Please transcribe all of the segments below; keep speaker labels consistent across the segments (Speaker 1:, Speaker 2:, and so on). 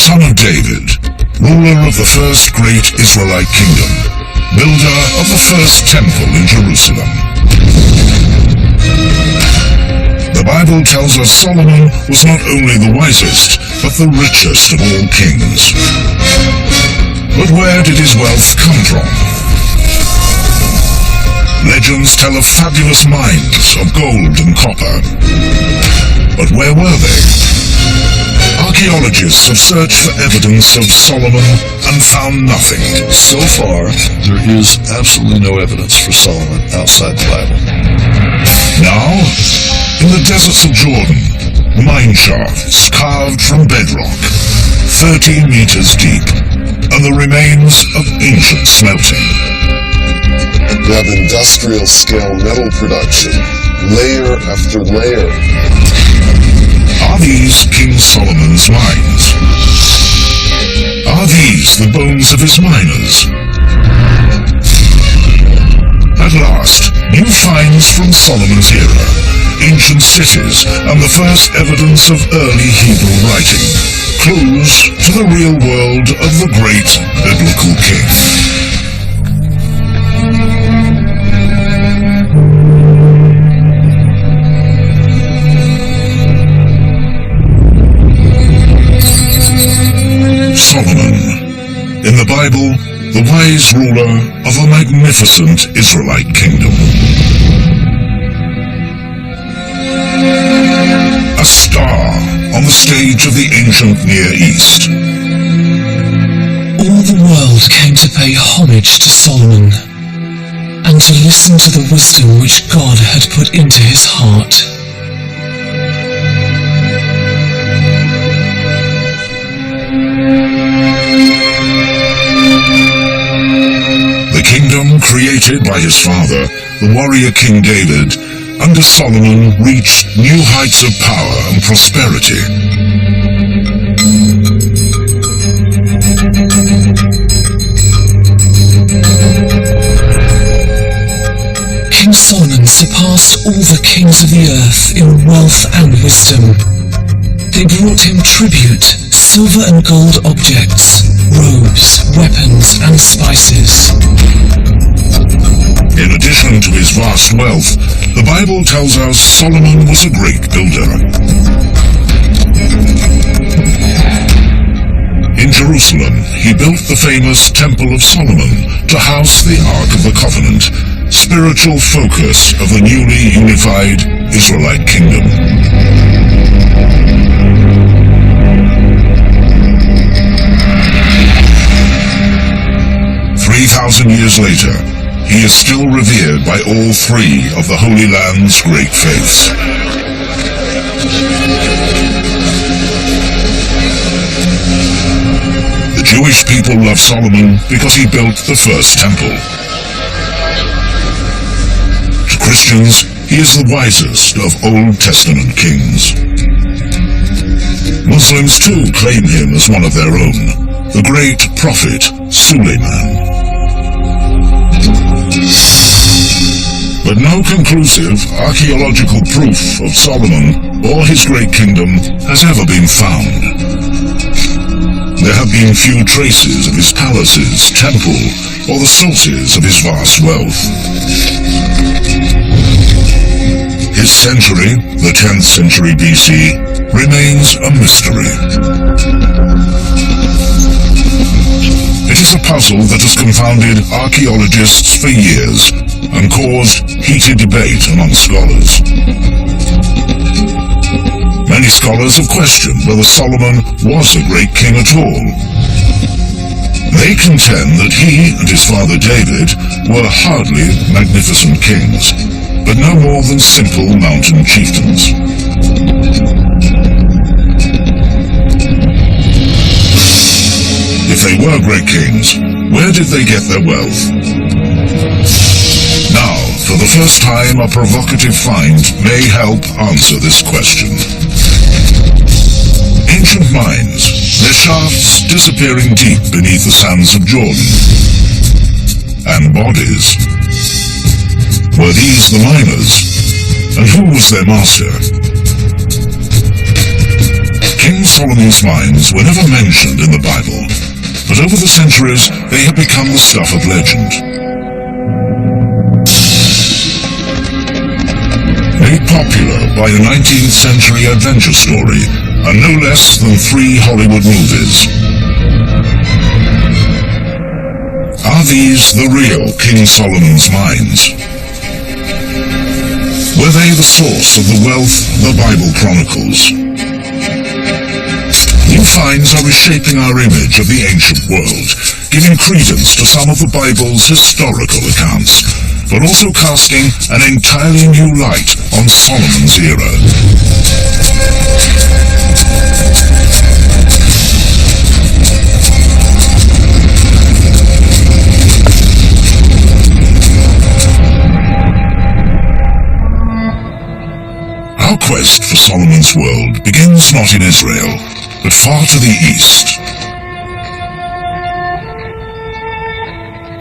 Speaker 1: son of David, ruler of the first great Israelite kingdom, builder of the first temple in Jerusalem. The Bible tells us Solomon was not only the wisest, but the richest of all kings. But where did his wealth come from? Legends tell of fabulous mines of gold and copper. But where were they? Archaeologists have searched for evidence of Solomon and found nothing.
Speaker 2: So far, there is absolutely no evidence for Solomon outside the Bible.
Speaker 1: Now, in the deserts of Jordan, mine shafts carved from bedrock, 30 meters deep, and the remains of ancient smelting.
Speaker 3: You have industrial-scale metal production, layer after layer.
Speaker 1: Are these King Solomon's mines? Are these the bones of his miners? At last, new finds from Solomon's era, ancient cities, and the first evidence of early Hebrew writing, clues to the real world of the great biblical king. Solomon, in the Bible, the wise ruler of a magnificent Israelite kingdom. A star on the stage of the ancient Near East.
Speaker 4: All the world came to pay homage to Solomon, and to listen to the wisdom which God had put into his heart.
Speaker 1: The kingdom created by his father, the warrior King David, under Solomon reached new heights of power and prosperity.
Speaker 4: King Solomon surpassed all the kings of the earth in wealth and wisdom. They brought him tribute, silver and gold objects, robes, weapons, and spices.
Speaker 1: In addition to his vast wealth, the Bible tells us Solomon was a great builder. In Jerusalem, he built the famous Temple of Solomon to house the Ark of the Covenant, spiritual focus of the newly unified Israelite kingdom. 3,000 years later, he is still revered by all three of the Holy Land's great faiths. The Jewish people love Solomon because he built the first temple. To Christians, he is the wisest of Old Testament kings. Muslims too claim him as one of their own, the great prophet Suleiman. But no conclusive archaeological proof of Solomon or his great kingdom has ever been found. There have been few traces of his palaces, temple, or the sources of his vast wealth. His century, the 10th century BC, remains a mystery. It is a puzzle that has confounded archaeologists for years and caused heated debate among scholars. Many scholars have questioned whether Solomon was a great king at all. They contend that he and his father David were hardly magnificent kings, but no more than simple mountain chieftains. If they were great kings, where did they get their wealth? Now, for the first time, a provocative find may help answer this question. Ancient mines, their shafts disappearing deep beneath the sands of Jordan. And bodies. Were these the miners? And who was their master? King Solomon's mines were never mentioned in the Bible, but over the centuries they have become the stuff of legend. Made popular by a 19th century adventure story and no less than 3 Hollywood movies. Are these the real King Solomon's mines? Were they the source of the wealth the Bible chronicles? New finds are reshaping our image of the ancient world, giving credence to some of the Bible's historical accounts, but also casting an entirely new light on Solomon's era. Our quest for Solomon's world begins not in Israel, but far to the east.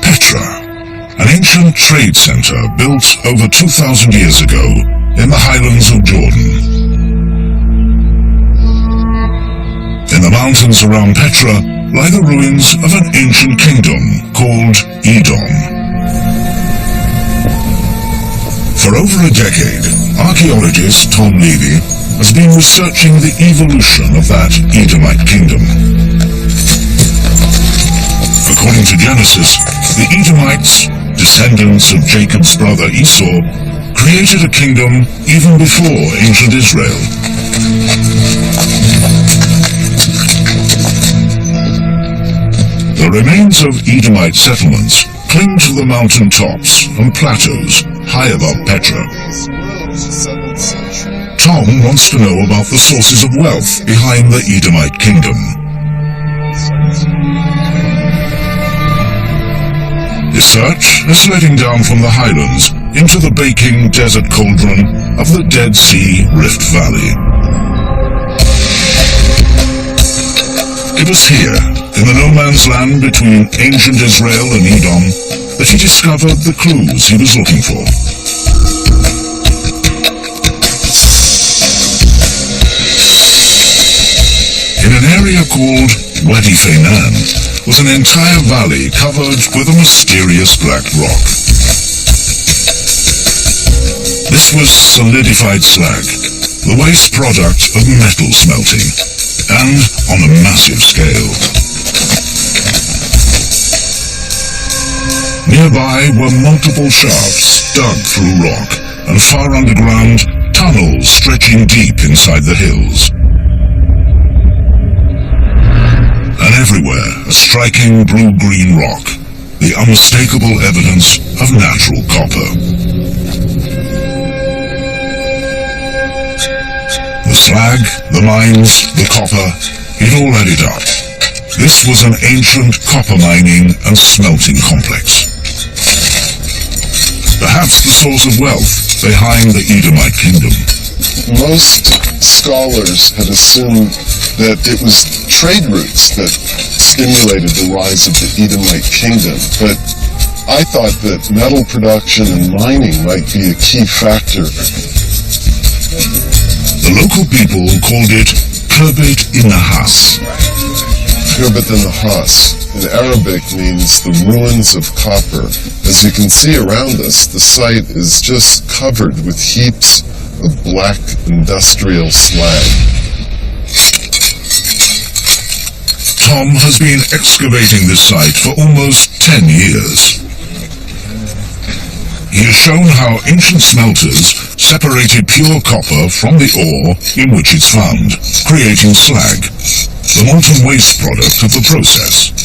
Speaker 1: Petra, an ancient trade center built over 2,000 years ago in the highlands of Jordan. In the mountains around Petra lie the ruins of an ancient kingdom called Edom. For over a decade, archaeologist Tom Levy has been researching the evolution of that Edomite kingdom. According to Genesis, the Edomites, descendants of Jacob's brother Esau, created a kingdom even before ancient Israel. The remains of Edomite settlements cling to the mountain tops and plateaus high above Petra. Tom wants to know about the sources of wealth behind the Edomite kingdom. His search has led him down from the highlands into the baking desert cauldron of the Dead Sea Rift Valley. It was here, in the no-man's land between ancient Israel and Edom, that he discovered the clues he was looking for. In an area called Wadi Fainan was an entire valley covered with a mysterious black rock. This was solidified slag, the waste product of metal smelting, and on a massive scale. Nearby were multiple shafts dug through rock, and far underground, tunnels stretching deep inside the hills. And everywhere, a striking blue-green rock, the unmistakable evidence of natural copper. The slag, the mines, the copper, it all added up. This was an ancient copper mining and smelting complex. Perhaps the source of wealth behind the Edomite kingdom.
Speaker 3: Most scholars had assumed that it was trade routes that stimulated the rise of the Edomite kingdom, but I thought that metal production and mining might be a key factor.
Speaker 1: The local people called it Khirbet in-Nahas.
Speaker 3: Khirbet in-Nahas in Arabic means the ruins of copper. As you can see around us, the site is just covered with heaps of black industrial slag.
Speaker 1: Tom has been excavating this site for almost 10 years. He has shown how ancient smelters separated pure copper from the ore in which it's found, creating slag, the molten waste product of the process.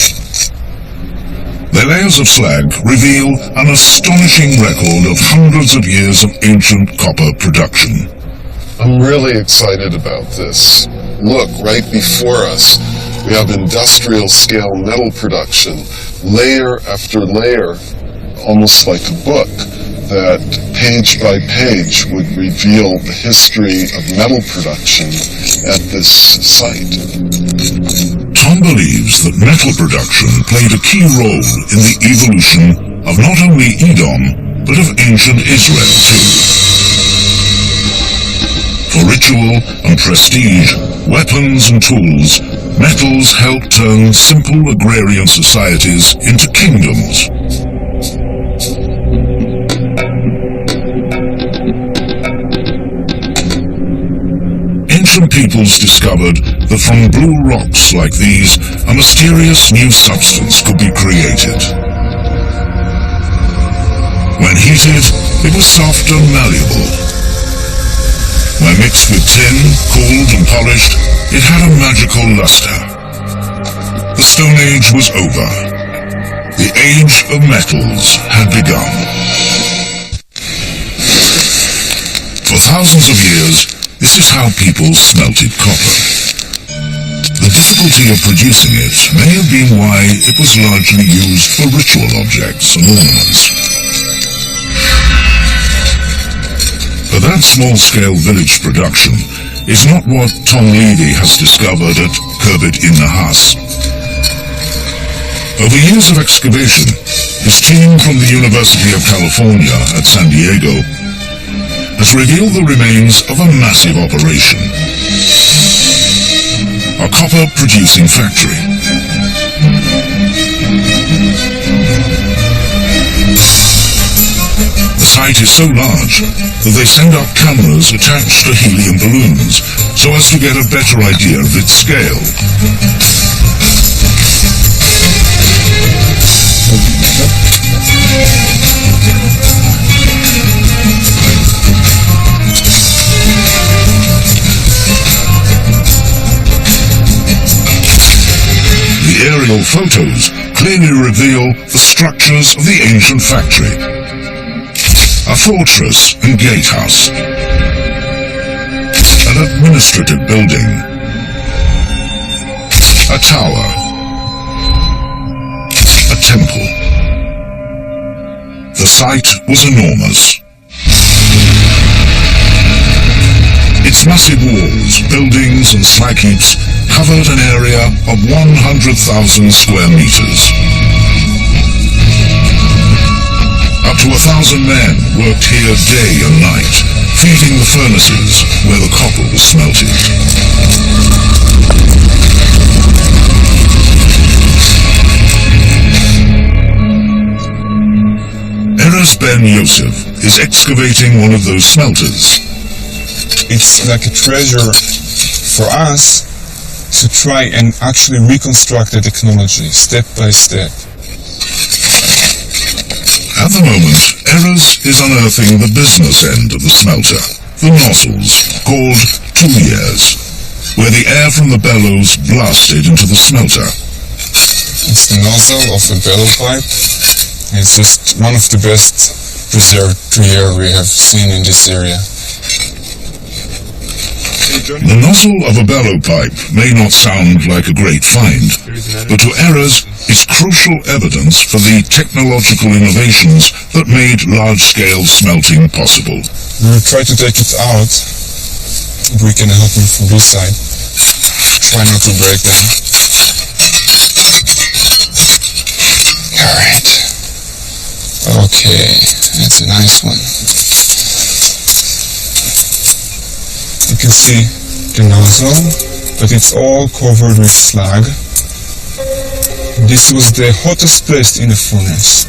Speaker 1: The layers of slag reveal an astonishing record of hundreds of years of ancient copper production.
Speaker 3: I'm really excited about this. Look, right before us, we have industrial scale metal production, layer after layer, almost like a book, that page by page would reveal the history of metal production at this site.
Speaker 1: Tom believes that metal production played a key role in the evolution of not only Edom, but of ancient Israel too. For ritual and prestige, weapons and tools, metals help turn simple agrarian societies into kingdoms. Ancient peoples discovered that from blue rocks like these, a mysterious new substance could be created. When heated, it was soft and malleable. When mixed with tin, cooled and polished, it had a magical luster. The Stone Age was over. The Age of Metals had begun. For thousands of years, this is how people smelted copper. The difficulty of producing it may have been why it was largely used for ritual objects and ornaments. But that small-scale village production is not what Tom Levy has discovered at Kerbit-in-Nahas. Over years of excavation, his team from the University of California at San Diego has revealed the remains of a massive operation. A copper-producing factory. The site is so large that they send up cameras attached to helium balloons so as to get a better idea of its scale. The aerial photos clearly reveal the structures of the ancient factory. A fortress and gatehouse. An administrative building. A tower. A temple. The site was enormous. Its massive walls, buildings and slag heaps covered an area of 100,000 square meters. Up to 1,000 men worked here day and night, feeding the furnaces where the copper was smelted. Erez Ben Yosef is excavating one of those smelters.
Speaker 5: It's like a treasure for us to try and actually reconstruct the technology step by step.
Speaker 1: At the moment, Erez is unearthing the business end of the smelter, the nozzles, called tuyers, where the air from the bellows blasted into the smelter.
Speaker 5: It's the nozzle of the bellow pipe. It's just one of the best preserved tuyer we have seen in this area.
Speaker 1: The nozzle of a bellow pipe may not sound like a great find, but to Erez, it's crucial evidence for the technological innovations that made large-scale smelting possible.
Speaker 5: We will try to take it out. We can help him from this side. Try not to break them. Alright. Okay, that's a nice one. You can see the nozzle, but it's all covered with slag. This was the hottest place in the furnace.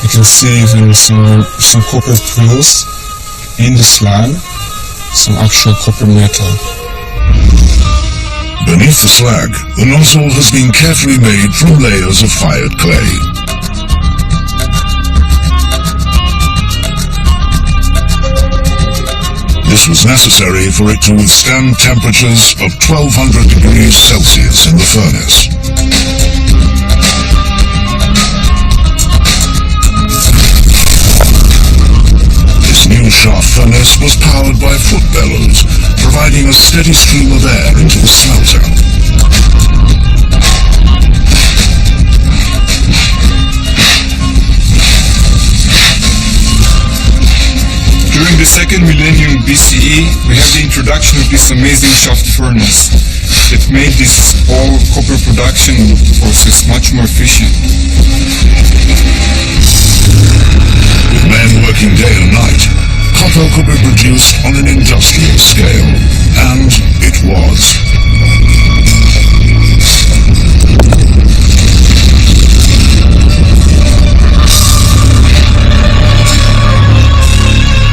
Speaker 5: You can see even some copper pools in the slag, some actual copper metal.
Speaker 1: Beneath the slag, the nozzle has been carefully made from layers of fired clay. This was necessary for it to withstand temperatures of 1200 degrees Celsius in the furnace. This new shaft furnace was powered by foot bellows, providing a steady stream of air into the smelter.
Speaker 5: During the second millennium BCE, we have the introduction of this amazing shaft furnace that made this whole copper production process much more efficient.
Speaker 1: With men working day and night, copper could be produced on an industrial scale, and it was.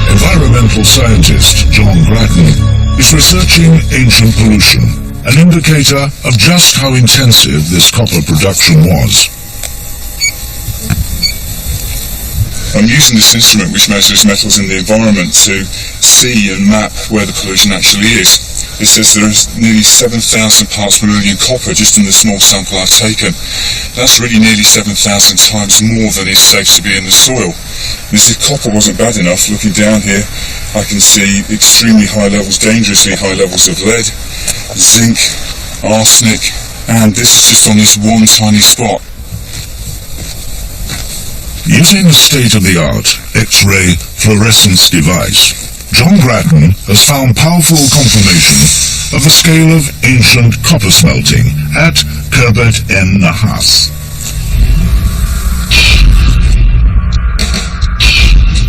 Speaker 1: Environmental scientist John Grattan is researching ancient pollution, an indicator of just how intensive this copper production was.
Speaker 5: I'm using this instrument which measures metals in the environment to see and map where the pollution actually is. It says there is nearly 7,000 parts per million copper just in the small sample I've taken. That's really nearly 7,000 times more than is safe to be in the soil. And as if copper wasn't bad enough, looking down here I can see extremely high levels, dangerously high levels of lead, zinc, arsenic, and this is just on this one tiny spot.
Speaker 1: Using a state-of-the-art X-ray fluorescence device, John Grattan has found powerful confirmation of the scale of ancient copper smelting at Khirbet en Nahas.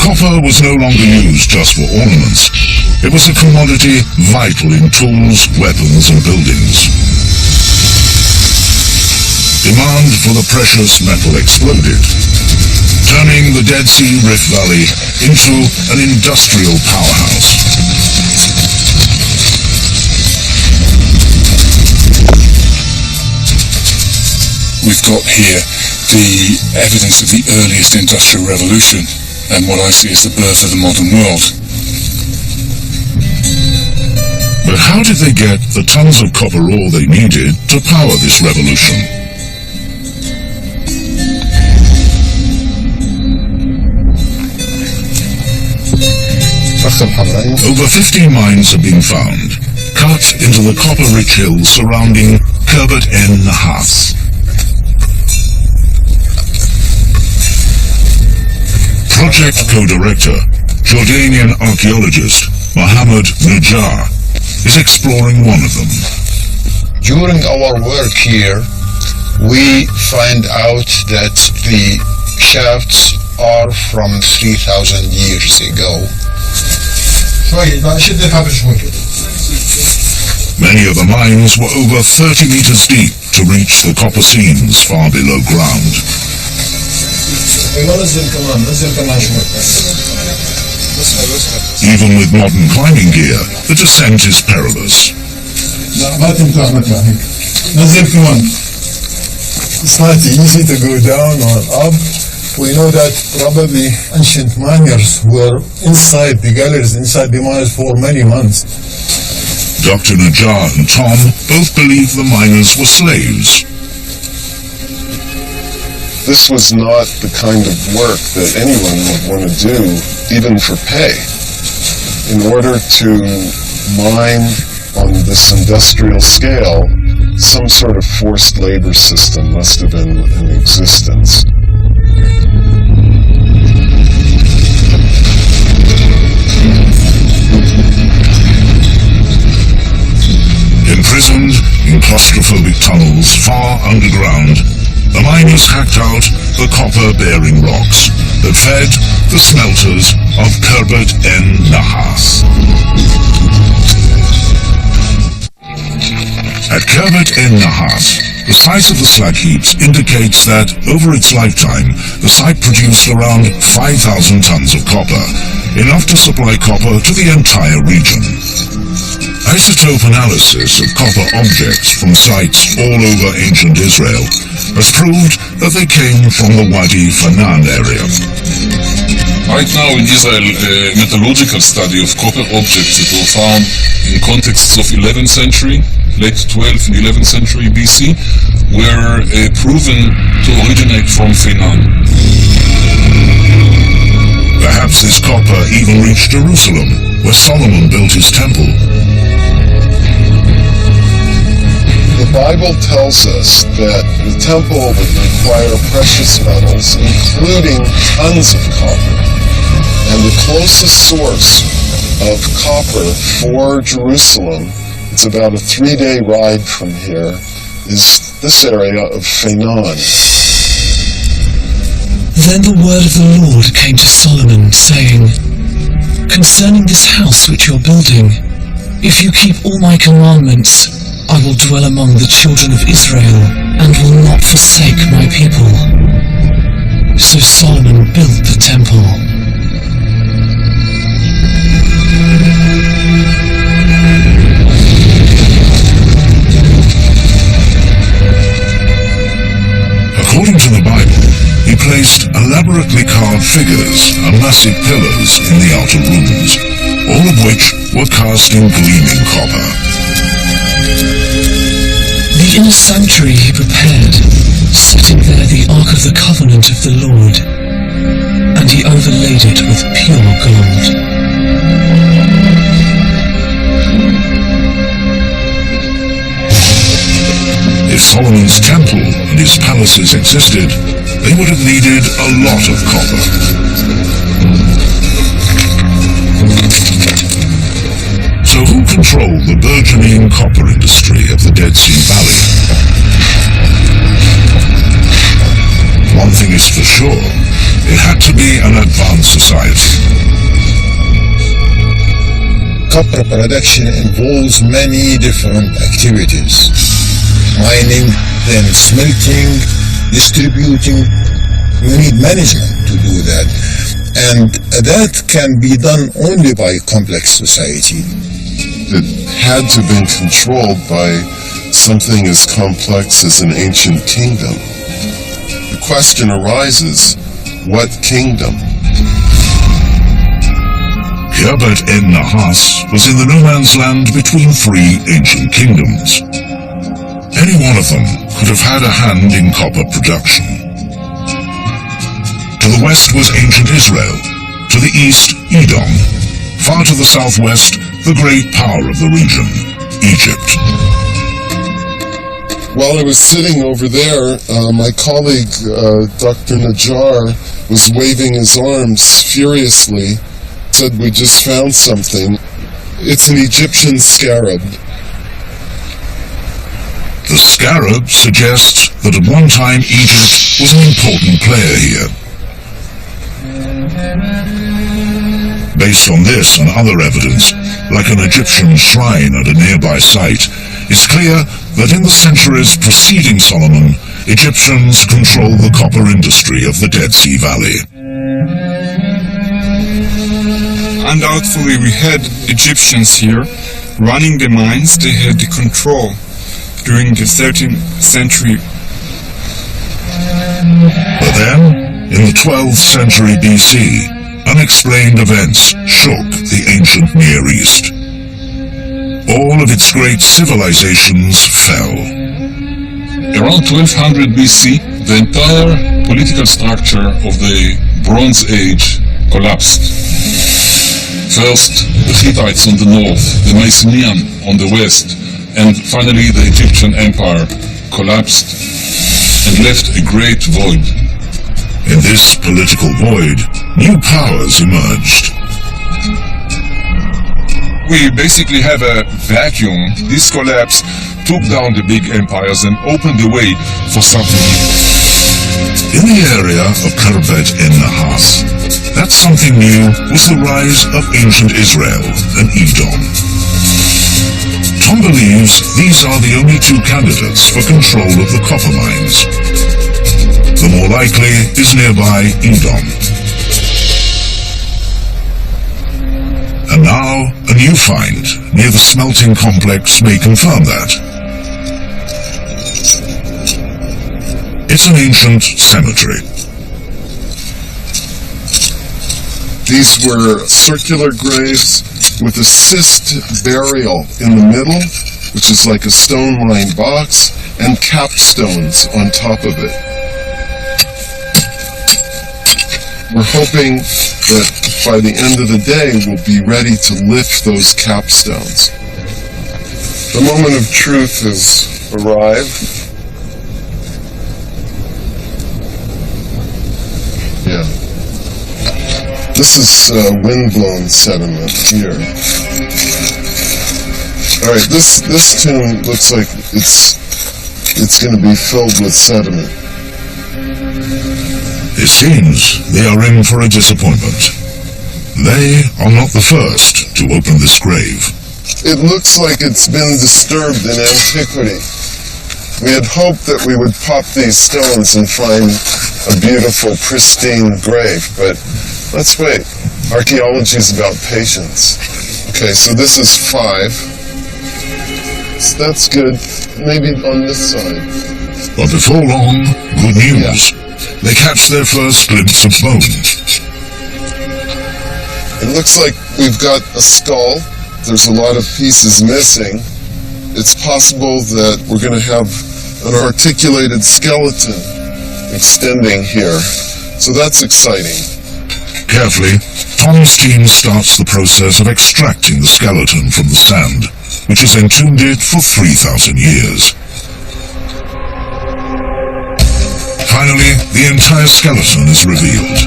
Speaker 1: Copper was no longer used just for ornaments. It was a commodity vital in tools, weapons and buildings. Demand for the precious metal exploded, turning the Dead Sea Rift Valley into an industrial powerhouse.
Speaker 5: We've got here the evidence of the earliest industrial revolution and what I see as the birth of the modern world.
Speaker 1: But how did they get the tons of copper ore they needed to power this revolution? Over 15 mines have been found, cut into the copper-rich hills surrounding Khirbet en Nahas. Project co-director, Jordanian archaeologist Mohammed Najjar is exploring one of them.
Speaker 6: During our work here, we find out that the shafts are from 3,000 years ago.
Speaker 1: Many of the mines were over 30 meters deep to reach the copper seams far below ground. Even with modern climbing gear, the descent is perilous.
Speaker 7: It's not easy to go down or up. We know that probably ancient miners were inside the galleries, inside the mines for many months.
Speaker 1: Dr. Najjar and Tom both believe the miners were slaves.
Speaker 3: This was not the kind of work that anyone would want to do, even for pay. In order to mine on this industrial scale, some sort of forced labor system must have been in existence.
Speaker 1: Imprisoned in claustrophobic tunnels far underground, the miners hacked out the copper-bearing rocks that fed the smelters of Khirbet en Nahas. At Khirbet en Nahas, the size of the slag heaps indicates that over its lifetime, the site produced around 5,000 tons of copper, enough to supply copper to the entire region. Isotope analysis of copper objects from sites all over ancient Israel has proved that they came from the Wadi Fanan area.
Speaker 2: Right now in Israel, a metallurgical study of copper objects that were found in contexts of 11th century, late 12th and 11th century BC, were proven to originate from Fanan.
Speaker 1: Perhaps this copper even reached Jerusalem, where Solomon built his temple.
Speaker 3: The Bible tells us that the temple would require precious metals, including tons of copper. And the closest source of copper for Jerusalem, it's about a 3-day ride from here, is this area of Fanan.
Speaker 4: Then the word of the Lord came to Solomon, saying, concerning this house which you're building, if you keep all my commandments, I will dwell among the children of Israel, and will not forsake my people. So Solomon built the temple.
Speaker 1: According to the Bible, he placed elaborately carved figures and massive pillars in the outer rooms, all of which were cast in gleaming copper.
Speaker 4: The inner sanctuary he prepared, setting there the Ark of the Covenant of the Lord, and he overlaid it with pure gold.
Speaker 1: If Solomon's temple and his palaces existed, they would have needed a lot of copper. So who controlled the burgeoning copper industry of the Dead Sea Valley? One thing is for sure, it had to be an advanced society.
Speaker 6: Copper production involves many different activities. Mining, then smelting, distributing. You need management to do that. And that can be done only by a complex society.
Speaker 3: It had to have been controlled by something as complex as an ancient kingdom. The question arises, what kingdom?
Speaker 1: Khirbet en-Nahas was in the no man's land between three ancient kingdoms. Any one of them could have had a hand in copper production. To the west was ancient Israel, to the east Edom, far to the southwest the great power of the region, Egypt.
Speaker 3: While I was sitting over there, my colleague, Dr. Najjar, was waving his arms furiously, said, "We just found something. It's an Egyptian scarab."
Speaker 1: The scarab suggests that at one time Egypt was an important player here. Based on this and other evidence, like an Egyptian shrine at a nearby site, it's clear that in the centuries preceding Solomon, Egyptians controlled the copper industry of the Dead Sea Valley.
Speaker 5: Undoubtedly, we had Egyptians here running the mines. They had the control during the 13th century.
Speaker 1: But then, in the 12th century BC, unexplained events shook the ancient Near East. All of its great civilizations fell.
Speaker 2: Around 1200 BC, the entire political structure of the Bronze Age collapsed. First, the Hittites on the north, the Mycenaean on the west, and finally the Egyptian Empire collapsed and left a great void.
Speaker 1: In this political void, new powers emerged.
Speaker 5: We basically have a vacuum. This collapse took down the big empires and opened the way for something new.
Speaker 1: In the area of Khirbet en-Nahas, that something new was the rise of ancient Israel and Edom. Tom believes these are the only two candidates for control of the copper mines. The more likely is nearby Edom. And now, a new find near the smelting complex may confirm that. It's an ancient cemetery.
Speaker 3: These were circular graves with a cist burial in the middle, which is like a stone-lined box, and capstones on top of it. We're hoping that by the end of the day we'll be ready to lift those capstones. The moment of truth has arrived. Yeah. This is windblown sediment here. All right, this tomb looks like it's going to be filled with sediment.
Speaker 1: It seems they are in for a disappointment. they are not the first to open this grave.
Speaker 3: It looks like it's been disturbed in antiquity. We had hoped that we would pop these stones and find a beautiful, pristine grave, but let's wait. Archaeology is about patience. Okay, so this is 5. So that's good. Maybe on this side.
Speaker 1: But before long, good news. They catch their first glimpse of bones.
Speaker 3: It looks like we've got a skull. There's a lot of pieces missing. It's possible that we're going to have an articulated skeleton extending here. So that's exciting.
Speaker 1: Carefully, Tom's team starts the process of extracting the skeleton from the sand, which has entombed it for 3,000 years. Finally, the entire skeleton is revealed.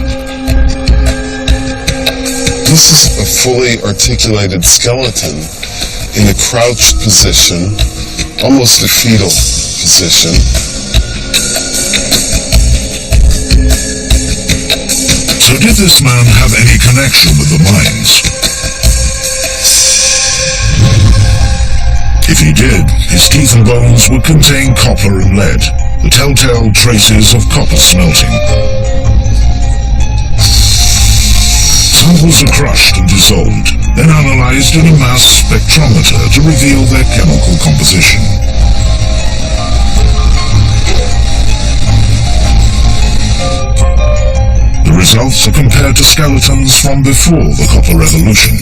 Speaker 3: This is a fully articulated skeleton in a crouched position, almost a fetal position.
Speaker 1: So did this man have any connection with the mines? If he did, his teeth and bones would contain copper and lead, the telltale traces of copper smelting. Samples are crushed and dissolved, then analyzed in a mass spectrometer to reveal their chemical composition. The results are compared to skeletons from before the Copper Revolution.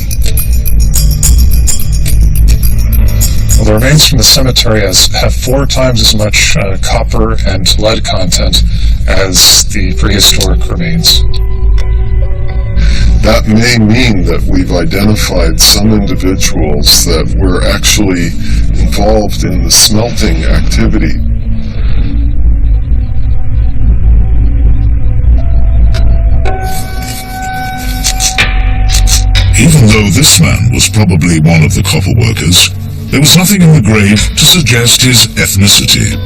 Speaker 8: Well, the remains from the cemetery have 4 times as much copper and lead content as the prehistoric remains.
Speaker 3: That may mean that we've identified some individuals that were actually involved in the smelting activity.
Speaker 1: Even though this man was probably one of the copper workers, there was nothing in the grave to suggest his ethnicity.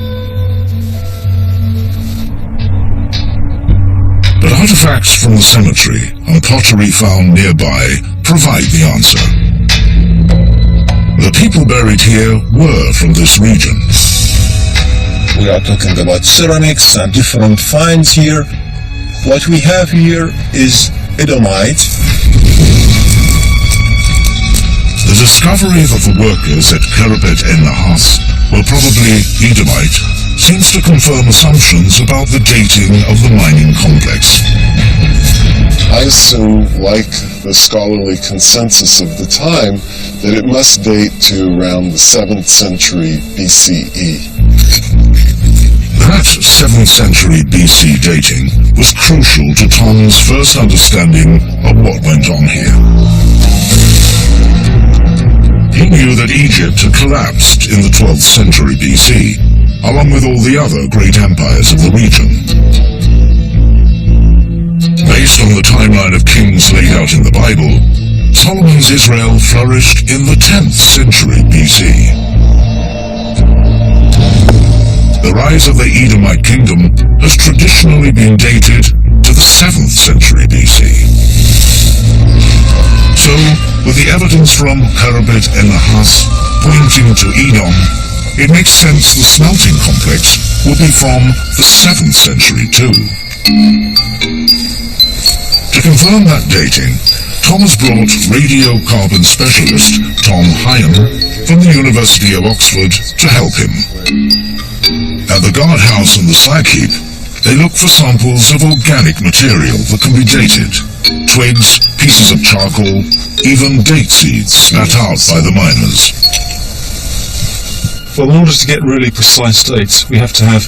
Speaker 1: But artifacts from the cemetery and pottery found nearby provide the answer. The people buried here were from this region.
Speaker 6: We are talking about ceramics and different finds here. What we have here is Edomite.
Speaker 1: The discovery that the workers at Kerebet El Nahas were probably Edomite seems to confirm assumptions about the dating of the mining complex.
Speaker 3: I assume, like the scholarly consensus of the time, that it must date to around the 7th century BCE.
Speaker 1: That 7th century BC dating was crucial to Tom's first understanding of what went on here. He knew that Egypt had collapsed in the 12th century BC, along with all the other great empires of the region. Based on the timeline of kings laid out in the Bible, Solomon's Israel flourished in the 10th century BC. The rise of the Edomite kingdom has traditionally been dated to the 7th century BC. So, with the evidence from Kerebet El Nahas pointing to Edom, it makes sense the smelting complex would be from the 7th century too. To confirm that dating, Tom has brought radiocarbon specialist Tom Hyam from the University of Oxford to help him. At the guardhouse and the slag heap, they look for samples of organic material that can be dated. Twigs, pieces of charcoal, even date seeds spat out by the miners.
Speaker 8: Well, in order to get really precise dates, we have to have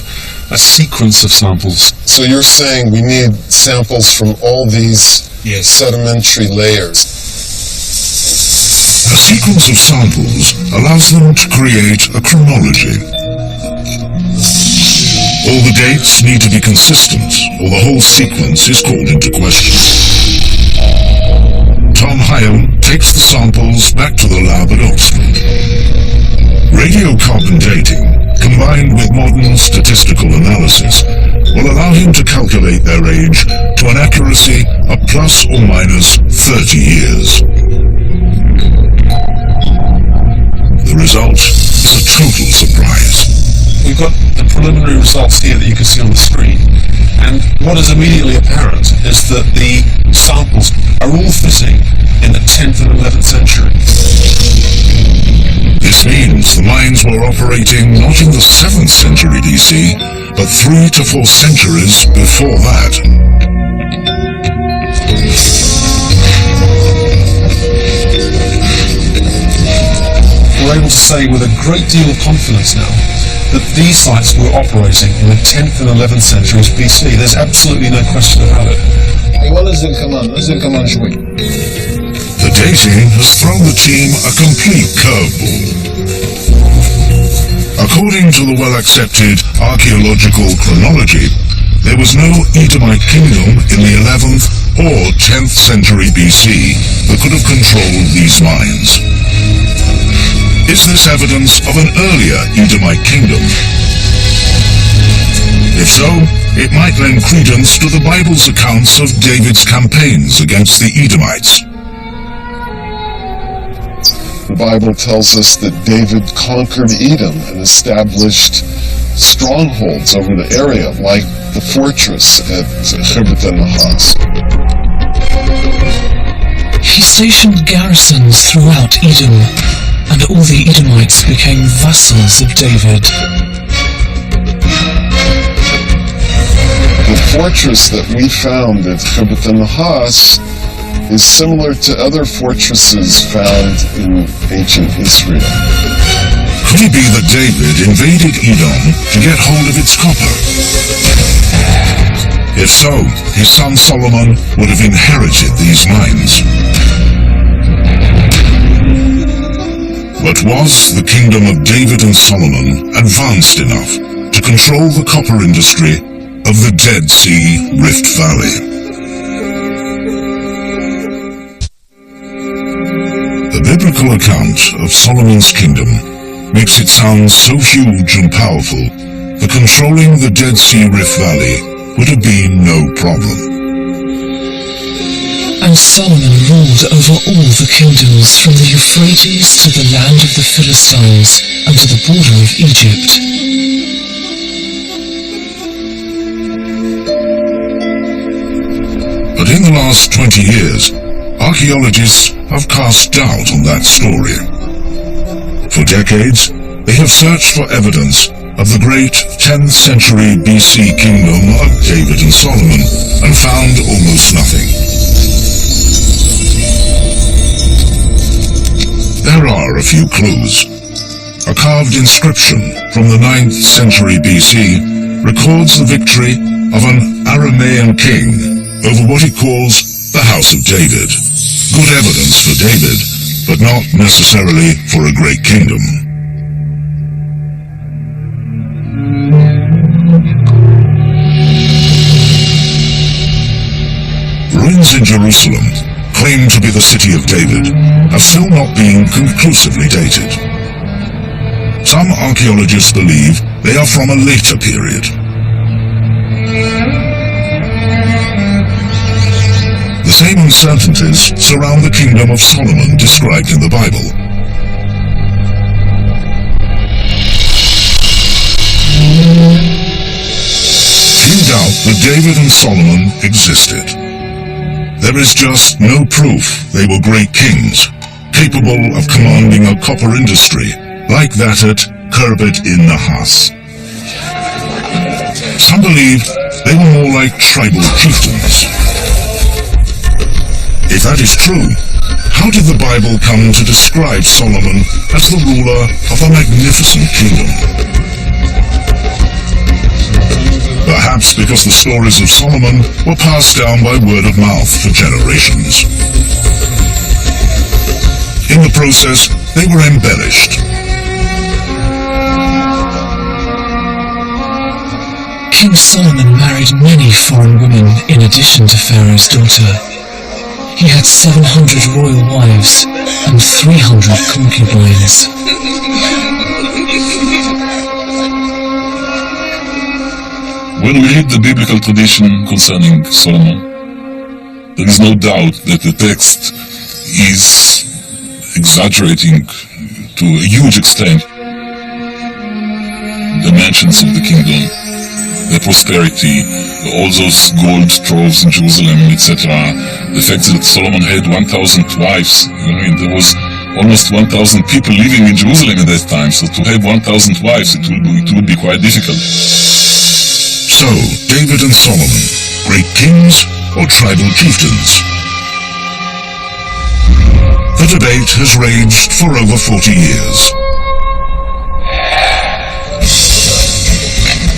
Speaker 8: a sequence of samples.
Speaker 3: So you're saying we need samples from all these sedimentary layers?
Speaker 1: A sequence of samples allows them to create a chronology. All the dates need to be consistent, or the whole sequence is called into question. Tom Hyam takes the samples back to the lab at Oxford. Radiocarbon dating, combined with modern statistical analysis, will allow him to calculate their age to an accuracy of plus or minus 30 years. The result is a total surprise.
Speaker 9: We've got the preliminary results here that you can see on the screen, and what is immediately apparent is that the samples are all fitting in the 10th and 11th century.
Speaker 1: This means the mines were operating not in the 7th century BC, but 3 to 4 centuries before that.
Speaker 9: We're able to say with a great deal of confidence now that these sites were operating in the 10th and 11th centuries BC. There's absolutely no question about it.
Speaker 1: The dating has thrown the team a complete curveball. According to the well-accepted archaeological chronology, there was no Edomite kingdom in the 11th or 10th century BC that could have controlled these mines. Is this evidence of an earlier Edomite kingdom? If so, it might lend credence to the Bible's accounts of David's campaigns against the Edomites.
Speaker 3: The Bible tells us that David conquered Edom and established strongholds over the area, like the fortress at Khirbet el-Nahas.
Speaker 4: He stationed garrisons throughout Edom, and all the Edomites became vassals of David.
Speaker 3: The fortress that we found at Khirbet el-Nahas is similar to other fortresses found in ancient Israel.
Speaker 1: Could it be that David invaded Edom to get hold of its copper? If so, his son Solomon would have inherited these mines. But was the kingdom of David and Solomon advanced enough to control the copper industry of the Dead Sea Rift Valley? The biblical account of Solomon's kingdom makes it sound so huge and powerful that controlling the Dead Sea Rift Valley would have been no problem.
Speaker 4: And Solomon ruled over all the kingdoms from the Euphrates to the land of the Philistines and to the border of Egypt.
Speaker 1: But in the last 20 years, archaeologists have cast doubt on that story. For decades, they have searched for evidence of the great 10th century BC kingdom of David and Solomon and found almost nothing. There are a few clues. A carved inscription from the 9th century BC records the victory of an Aramean king over what he calls the House of David. Good evidence for David, but not necessarily for a great kingdom. Ruins in Jerusalem, claimed to be the city of David, have still not been conclusively dated. Some archaeologists believe they are from a later period. The same uncertainties surround the kingdom of Solomon described in the Bible. Few doubt that David and Solomon existed. There is just no proof they were great kings, capable of commanding a copper industry like that at Khirbet el-Nahas. Some believe they were more like tribal chieftains. If that is true, how did the Bible come to describe Solomon as the ruler of a magnificent kingdom? Perhaps because the stories of Solomon were passed down by word of mouth for generations. In the process, they were embellished.
Speaker 4: King Solomon married many foreign women in addition to Pharaoh's daughter. He had 700 royal wives and 300 concubines.
Speaker 2: When we read the biblical tradition concerning Solomon, there is no doubt that the text is exaggerating to a huge extent the mansions of the kingdom, the prosperity, all those gold troves in Jerusalem, etc. The fact that Solomon had 1,000 wives. I mean, there was almost 1,000 people living in Jerusalem at that time, so to have 1,000 wives, it would be quite difficult.
Speaker 1: So, David and Solomon, great kings or tribal chieftains? The debate has raged for over 40 years.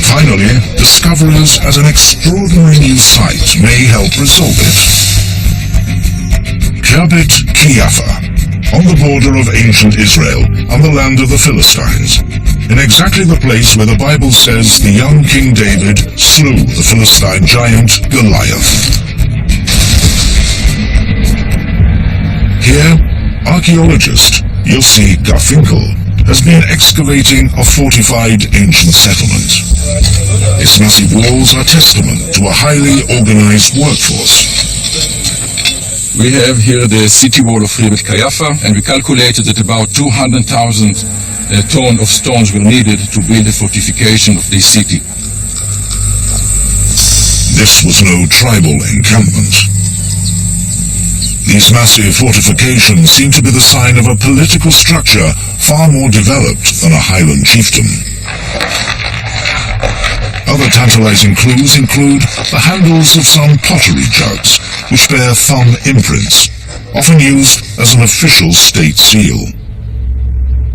Speaker 1: Finally, discoverers at an extraordinary new site may help resolve it. Khirbet Qeiyafa, on the border of ancient Israel and the land of the Philistines, in exactly the place where the Bible says the young King David slew the Philistine giant Goliath. Here, archaeologist Yossi Garfinkel has been excavating a fortified ancient settlement. Its massive walls are testament to a highly organized workforce.
Speaker 10: We have here the city wall of Khirbet Qeiyafa, and we calculated that about 200,000 tons of stones were needed to build a fortification of this city.
Speaker 1: This was no tribal encampment. These massive fortifications seem to be the sign of a political structure far more developed than a highland chiefdom. Other tantalizing clues include the handles of some pottery jugs, which bear thumb imprints, often used as an official state seal.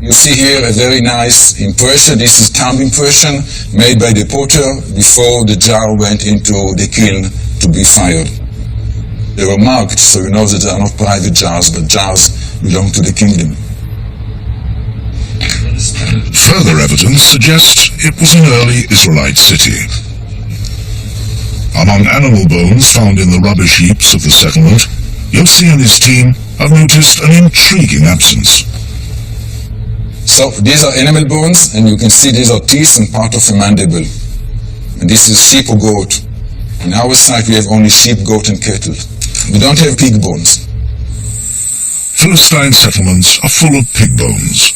Speaker 10: You see here a very nice impression. This is thumb impression made by the potter before the jar went into the kiln to be fired. They were marked, so you know that they are not private jars, but jars belong to the kingdom.
Speaker 1: Further evidence suggests it was an early Israelite city. Among animal bones found in the rubbish heaps of the settlement, Yossi and his team have noticed an intriguing absence.
Speaker 10: So these are animal bones, and you can see these are teeth and part of a mandible. And this is sheep or goat. In our side we have only sheep, goat and cattle. We don't have pig bones.
Speaker 1: Philistine settlements are full of pig bones.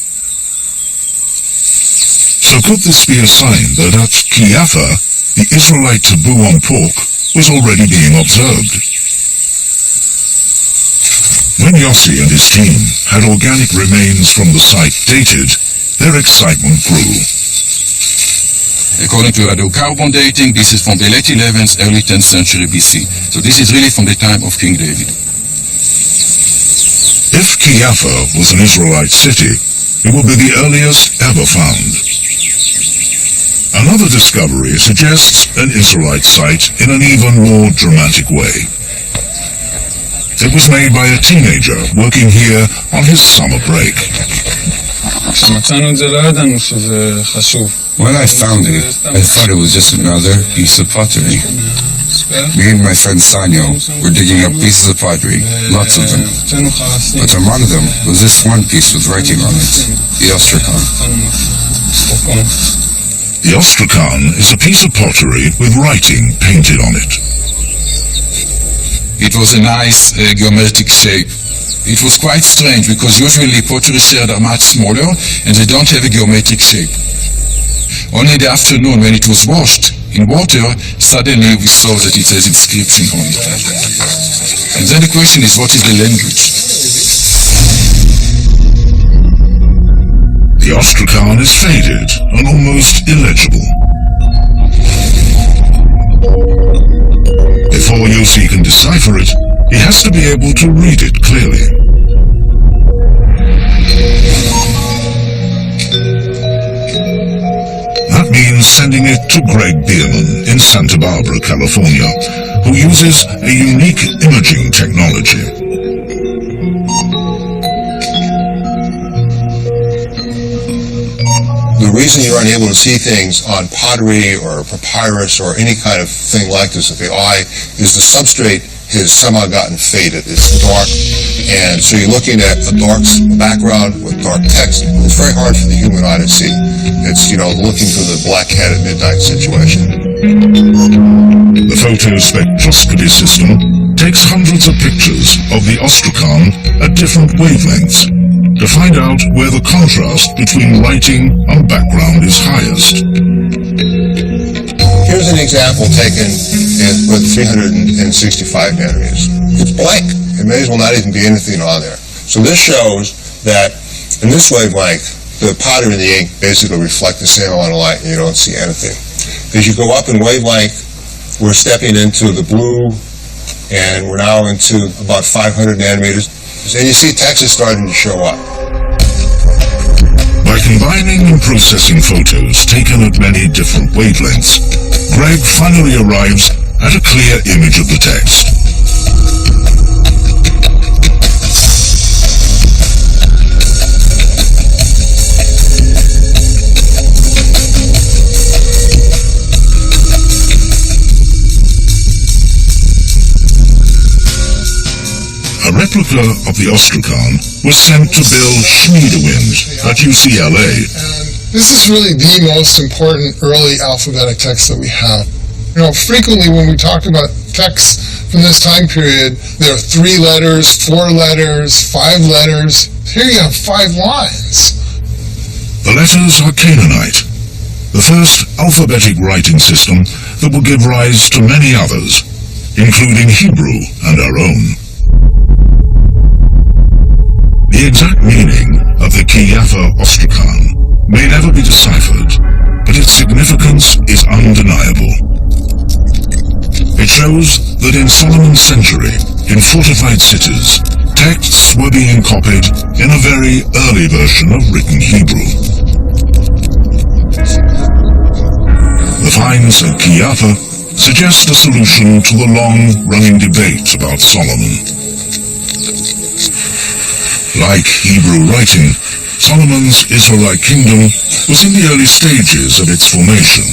Speaker 1: So could this be a sign that at Qeiyafa, the Israelite taboo on pork was already being observed? When Yossi and his team had organic remains from the site dated, their excitement grew.
Speaker 10: According to radiocarbon dating, this is from the late 11th, early 10th century BC. So this is really from the time of King David.
Speaker 1: If Qeiyafa was an Israelite city, it would be the earliest ever found. Another discovery suggests an Israelite site in an even more dramatic way. It was made by a teenager working here on his summer break.
Speaker 11: When I found it, I thought it was just another piece of pottery. Me and my friend Sanyo were digging up pieces of pottery, lots of them. But among them was this one piece with writing on it, the Ostrakhan.
Speaker 1: The Ostrakhan is a piece of pottery with writing painted on it.
Speaker 10: It was a nice geometric shape. It was quite strange because usually pottery shards are much smaller and they don't have a geometric shape. Only in the afternoon when it was washed in water, suddenly we saw that it has inscription on it. And then the question is, what is the language?
Speaker 1: The Ostrakhan is faded and almost illegible. Before Yossi can decipher it, he has to be able to read it clearly. That means sending it to Greg Bierman in Santa Barbara, California, who uses a unique imaging technology.
Speaker 6: The reason you're unable to see things on pottery or papyrus or any kind of thing like this with the eye is the substrate has somehow gotten faded. It's dark, and so you're looking at a dark background with dark text. It's very hard for the human eye to see. It's, looking for the black cat at midnight situation.
Speaker 1: The photospectroscopy system takes hundreds of pictures of the Ostrakhan at different wavelengths to find out where the contrast between writing and background is highest.
Speaker 6: Here's an example taken with 365 nanometers. It's blank. It may as well not even be anything on there. So this shows that in this wavelength, the powder and the ink basically reflect the same amount of light and you don't see anything. As you go up in wavelength, we're stepping into the blue and we're now into about 500 nanometers. And you see text is starting to show up.
Speaker 1: By combining and processing photos taken at many different wavelengths, Greg finally arrives at a clear image of the text. A replica of the Ostrakhan was sent to Bill Schmiedewind at UCLA.
Speaker 7: This is really the most important early alphabetic text that we have. You know, frequently when we talk about texts from this time period, there are 3 letters, 4 letters, 5 letters. Here you have 5 lines.
Speaker 1: The letters are Canaanite, the first alphabetic writing system that will give rise to many others, including Hebrew and our own. The exact meaning of the Kiyafa Ostrakhan may never be deciphered, but its significance is undeniable. It shows that in Solomon's century, in fortified cities, texts were being copied in a very early version of written Hebrew. The finds at Kiyafa suggest a solution to the long-running debate about Solomon. Like Hebrew writing, Solomon's Israelite kingdom was in the early stages of its formation,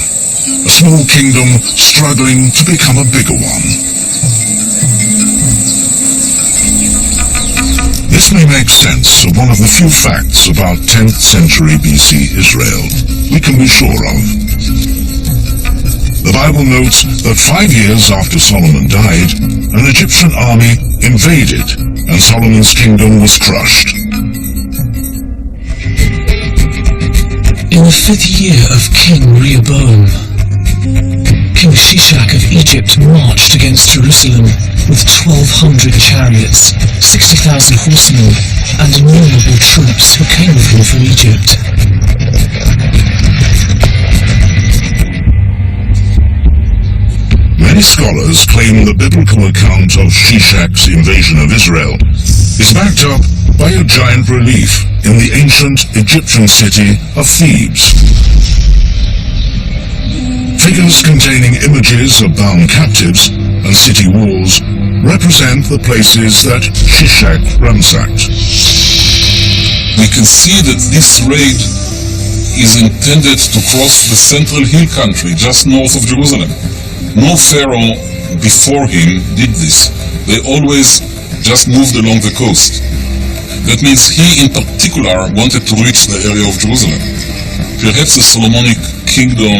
Speaker 1: a small kingdom struggling to become a bigger one. This may make sense of one of the few facts about 10th century BC Israel we can be sure of. The Bible notes that 5 years after Solomon died, an Egyptian army invaded and Solomon's kingdom was crushed.
Speaker 4: In the 5th year of King Rehoboam, King Shishak of Egypt marched against Jerusalem with 1,200 chariots, 60,000 horsemen, and innumerable troops who came with him from Egypt.
Speaker 1: Many scholars claim the biblical account of Shishak's invasion of Israel is backed up by a giant relief in the ancient Egyptian city of Thebes. Figures containing images of bound captives and city walls represent the places that Shishak ransacked.
Speaker 2: We can see that this raid is intended to cross the central hill country just north of Jerusalem. No pharaoh before him did this. They always just moved along the coast. That means he in particular wanted to reach the area of Jerusalem. Perhaps the Solomonic kingdom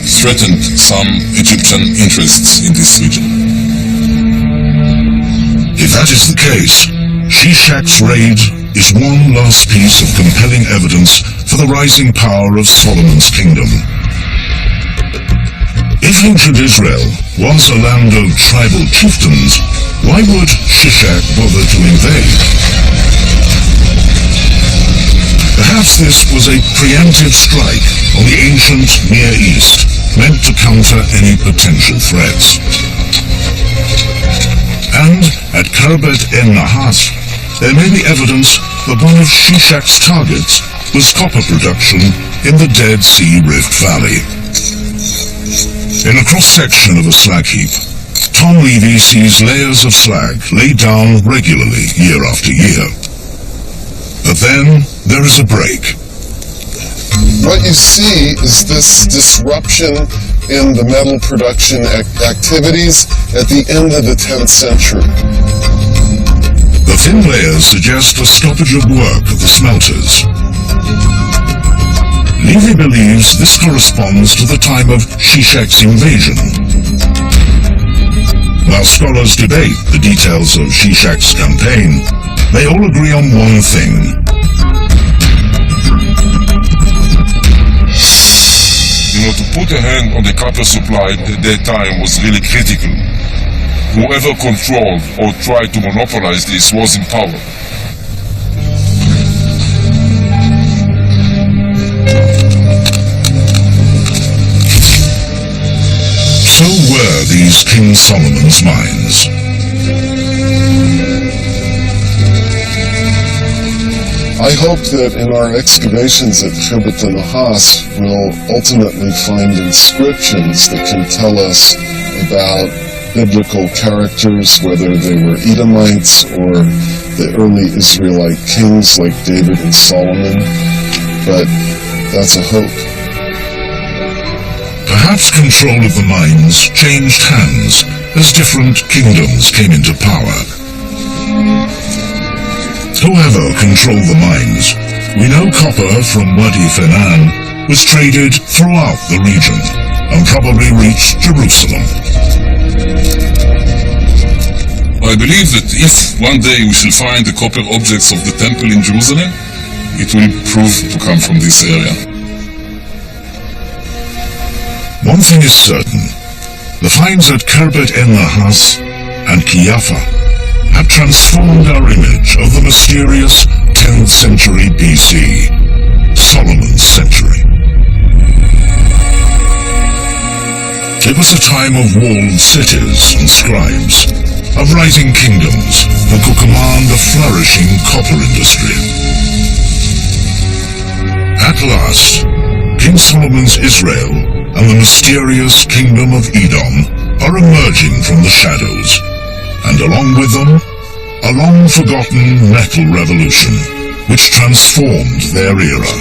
Speaker 2: threatened some Egyptian interests in this region.
Speaker 1: If that is the case, Shishak's raid is one last piece of compelling evidence for the rising power of Solomon's kingdom. If ancient Israel was a land of tribal chieftains, why would Shishak bother to invade? Perhaps this was a preemptive strike on the ancient Near East, meant to counter any potential threats. And at Kerbet en-Nahat, there may be evidence that one of Shishak's targets was copper production in the Dead Sea Rift Valley. In a cross-section of a slag heap, Tom Levy sees layers of slag laid down regularly year after year. But then there is a break.
Speaker 3: What you see is this disruption in the metal production activities at the end of the 10th century.
Speaker 1: The thin layers suggest a stoppage of work at the smelters. Livy believes this corresponds to the time of Shishak's invasion. While scholars debate the details of Shishak's campaign, they all agree on one thing.
Speaker 2: To put a hand on the copper supply at that time was really critical. Whoever controlled or tried to monopolize this was in power.
Speaker 1: So were these King Solomon's mines.
Speaker 3: I hope that in our excavations at Khirbet el-Nahas, we'll ultimately find inscriptions that can tell us about biblical characters, whether they were Edomites or the early Israelite kings like David and Solomon. But that's a hope.
Speaker 1: Perhaps control of the mines changed hands as different kingdoms came into power. Whoever controlled the mines, we know copper from Wadi Fenan was traded throughout the region and probably reached Jerusalem.
Speaker 2: I believe that if one day we shall find the copper objects of the temple in Jerusalem, it will prove to come from this area.
Speaker 1: One thing is certain, the finds at Khirbet el-Nahas and Kiyafa have transformed our image of the mysterious 10th century BC, Solomon's century. It was a time of walled cities and scribes, of rising kingdoms that could command a flourishing copper industry. At last, King Solomon's Israel and the mysterious kingdom of Edom are emerging from the shadows, and along with them, a long-forgotten metal revolution, which transformed their era.